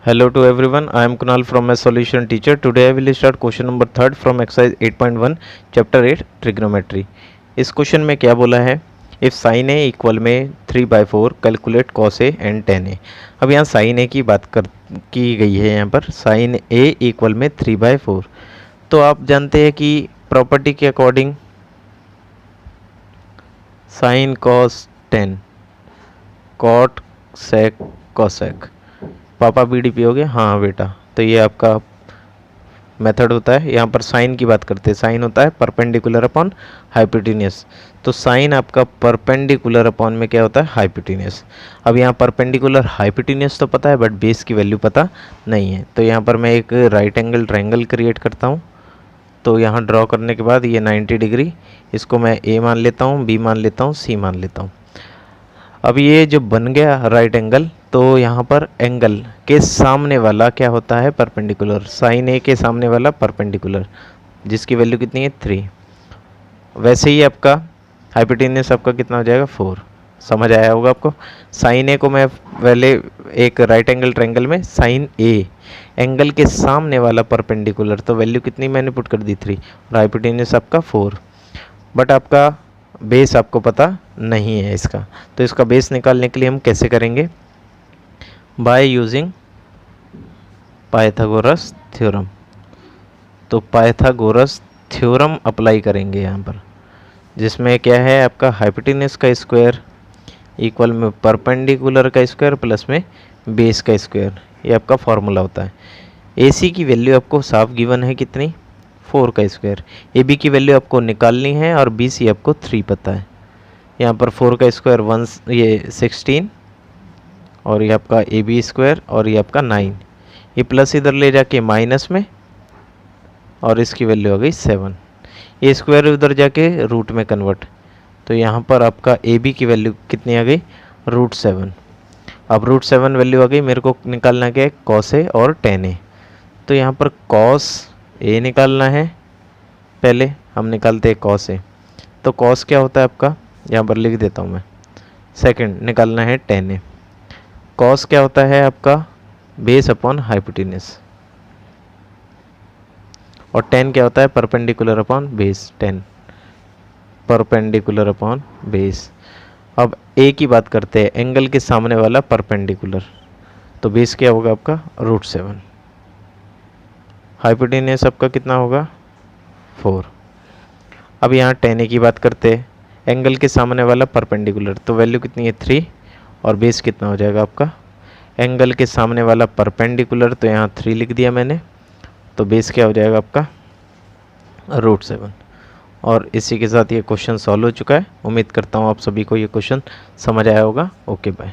Hello to everyone, I am Kunal from my solution teacher. Today I will start question number 3 from exercise 8.1 chapter 8 trigonometry. इस question में क्या बोला है, if sign A equal में 3/4 calculate cos A and tan A. अब यहाँ sign ए की बात की गई है, यहाँ पर साइन ए इक्वल में 3/4। तो आप जानते हैं कि प्रॉपर्टी के according sine cos tan cot sec cosec पापा बीडीपी हो गया। हाँ बेटा, तो ये आपका मेथड होता है। यहाँ पर साइन की बात करते हैं, साइन होता है परपेंडिकुलर अपॉन हाइपोटेन्यूस। तो साइन आपका परपेंडिकुलर अपॉन में क्या होता है, हाइपोटेन्यूस। अब यहाँ परपेंडिकुलर हाइपोटेन्यूस तो पता है, बट बेस की वैल्यू पता नहीं है। तो यहाँ पर मैं एक राइट एंगल ट्रायंगल क्रिएट करता हूँ। तो यहाँ ड्रॉ करने के बाद ये 90 डिग्री, इसको मैं ए मान लेता हूँ, बी मान लेता हूँ, सी मान लेता हूँ। अब ये जो बन गया राइट एंगल, तो यहाँ पर एंगल के सामने वाला क्या होता है, परपेंडिकुलर। साइन ए के सामने वाला परपेंडिकुलर, जिसकी वैल्यू कितनी है 3। वैसे ही आपका हाइपोटेन्यूस आपका कितना हो जाएगा 4। समझ आया होगा आपको। साइन ए को मैं पहले एक राइट एंगल ट्रायंगल में साइन ए एंगल के सामने वाला परपेंडिकुलर, तो वैल्यू कितनी मैंने पुट कर दी 3, और हाइपोटेन्यूस आपका 4। बट आपका बेस आपको पता नहीं है इसका, तो इसका बेस निकालने के लिए हम कैसे करेंगे, बाय यूजिंग पाइथागोरस थ्योरम। तो पाइथागोरस थ्योरम अप्लाई करेंगे यहाँ पर, जिसमें क्या है आपका हाइपोटेन्यूस का स्क्वायर इक्वल में परपेंडिकुलर का स्क्वायर प्लस में बेस का स्क्वायर। ये आपका फॉर्मूला होता है। AC की वैल्यू आपको साफ गिवन है कितनी, 4 का स्क्वायर। AB की वैल्यू आपको निकालनी है, और BC आपको 3 पता है। यहाँ पर 4 का स्क्वायर 16, और ये आपका AB स्क्वायर, और ये आपका 9। ये प्लस इधर ले जाके माइनस में, और इसकी वैल्यू आ गई 7। ये स्क्वायर उधर जाके रूट में कन्वर्ट, तो यहाँ पर आपका AB की वैल्यू कितनी आ गई, √7। अब √7 वैल्यू आ गई, मेरे को निकालना क्या है, कॉस ए और टेन ए। तो यहाँ पर कॉस ए निकालना है, पहले हम निकालते हैं कॉस ए। तो कॉस क्या होता है आपका, यहाँ पर लिख देता हूँ मैं। सेकंड निकालना है टेन ए। कॉस क्या होता है आपका, बेस अपॉन हाइपोटेन्यूस, और टेन क्या होता है, perpendicular upon base. 10 perpendicular upon base. अब ए की बात करते हैं, एंगल के सामने वाला परपेंडिकुलर, तो बेस क्या होगा आपका, √7। हाइपोटेन्यूस आपका कितना होगा, 4। अब यहाँ 10a की बात करते हैं, एंगल के सामने वाला परपेंडिकुलर, तो वैल्यू कितनी है 3, और बेस कितना हो जाएगा आपका, एंगल के सामने वाला परपेंडिकुलर, तो यहाँ 3 लिख दिया मैंने, तो बेस क्या हो जाएगा आपका, √7। और इसी के साथ ये क्वेश्चन सॉल्व हो चुका है। उम्मीद करता हूँ आप सभी को ये क्वेश्चन समझ आया होगा। Okay bye.